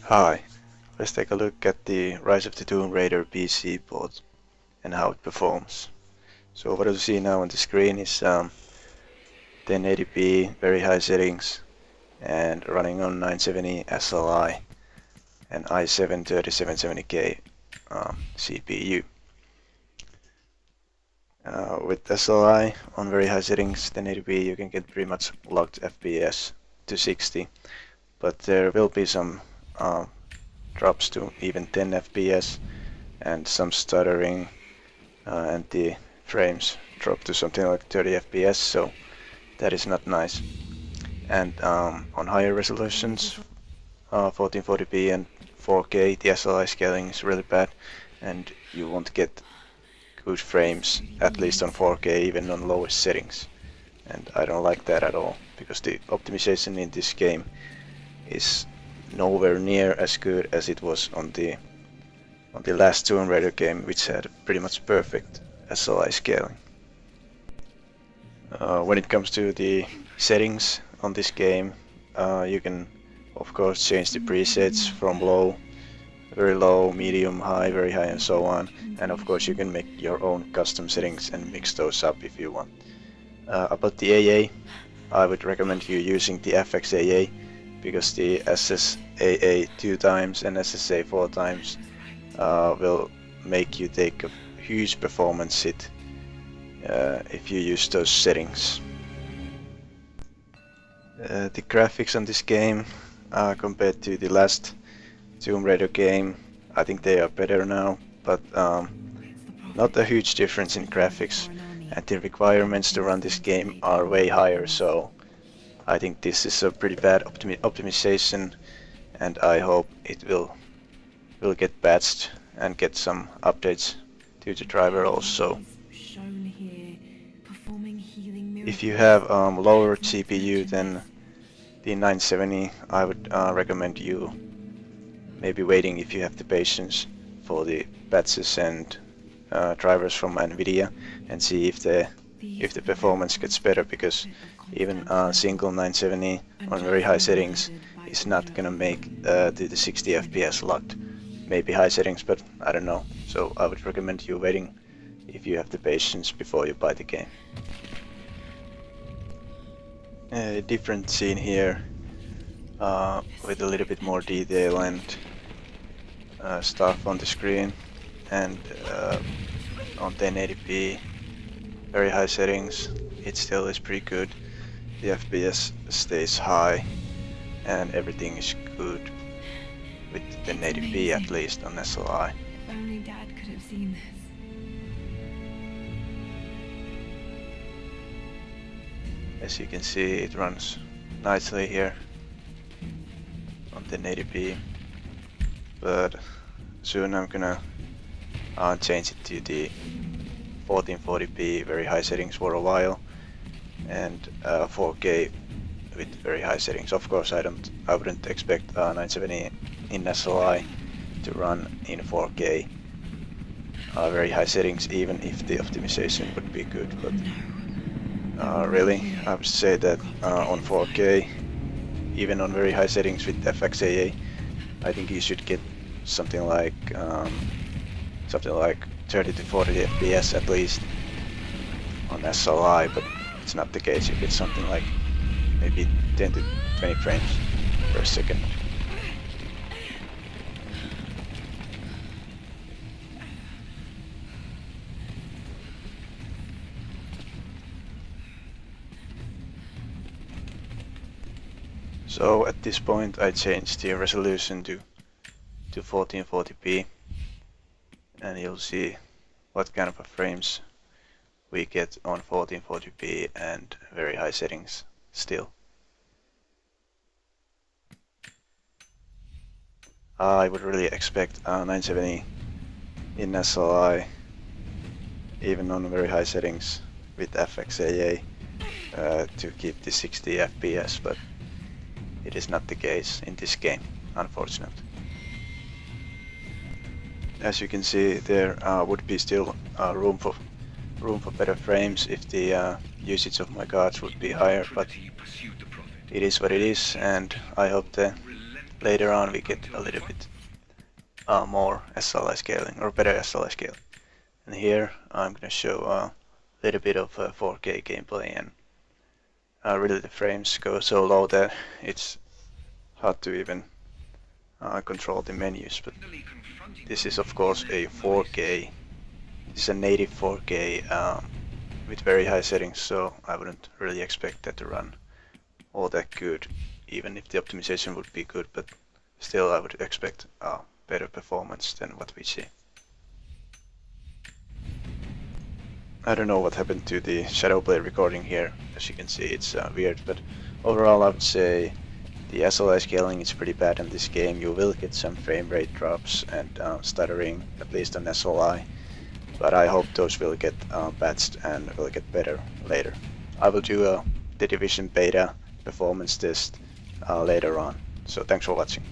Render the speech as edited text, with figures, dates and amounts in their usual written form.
Hi, let's take a look at the Rise of the Tomb Raider PC port and how it performs. So what you see now on the screen is 1080p, very high settings, and running on 970 SLI and i7-3770K CPU. With SLI on very high settings, 1080p, you can get pretty much locked FPS to 60, but there will be some drops to even 10 FPS and some stuttering, and the frames drop to something like 30 FPS, so that is not nice. And on higher resolutions, 1440p and 4K, the SLI scaling is really bad and you won't get good frames, at least on 4K, even on lowest settings. And I don't like that at all, because the optimization in this game is nowhere near as good as it was on the last Tomb Raider game, which had pretty much perfect SLI scaling. When it comes to the settings on this game, you can of course change the presets from low, very low, medium, high, very high, and so on. And of course you can make your own custom settings and mix those up if you want. About the AA, I would recommend you using the FX AA, because the SSAA 2 times and SSA 4 times will make you take a huge performance hit if you use those settings. The graphics on this game compared to the last Tomb Raider game, I think they are better now, but not a huge difference in graphics, and the requirements to run this game are way higher, so I think this is a pretty bad optimization, and I hope it will get patched and get some updates to the driver also. If you have lower CPU than the 970, I would recommend you maybe waiting, if you have the patience, for the patches and drivers from NVIDIA, and see if the performance gets better, because even single 970 on very high settings is not gonna make the 60 FPS locked. Maybe high settings, but I don't know. So I would recommend you waiting if you have the patience before you buy the game. A different scene here with a little bit more detail and stuff on the screen, and on 1080p, very high settings, it still is pretty good. The FPS stays high and everything is good with 1080p, at least on SLI. If only Dad could have seen this. As you can see, it runs nicely here on 1080p, but soon I'm gonna change it to the 1440p very high settings for a while, and 4K with very high settings. Of course, I wouldn't expect 970 in SLI to run in 4K very high settings, even if the optimization would be good. But really, I would say that on 4K, even on very high settings with FXAA, I think you should get something like 30 to 40 FPS at least on SLI, but it's not the case. You get something like maybe 10 to 20 frames per second. So at this point I changed the resolution to 1440p, and you'll see what kind of frames we get on 1440p and very high settings still. I would really expect 970 in SLI, even on very high settings with FXAA, to keep the 60 FPS, but it is not the case in this game, unfortunately. As you can see, there would be still room for better frames if the usage of my cards would be higher, but it is what it is, and I hope the later on we get a little bit more SLI scaling, or better SLI scaling. And here I'm going to show a little bit of 4K gameplay, and really the frames go so low that it's hard to even control the menus. But this is of course a 4K, this is a native 4K with very high settings, so I wouldn't really expect that to run all that good, even if the optimization would be good, but still I would expect better performance than what we see. I don't know what happened to the Shadowblade recording here. As you can see, it's weird, but overall I would say the SLI scaling is pretty bad in this game. You will get some frame rate drops and stuttering, at least on SLI, but I hope those will get patched and will get better later. I will do a The Division beta performance test later on, so thanks for watching.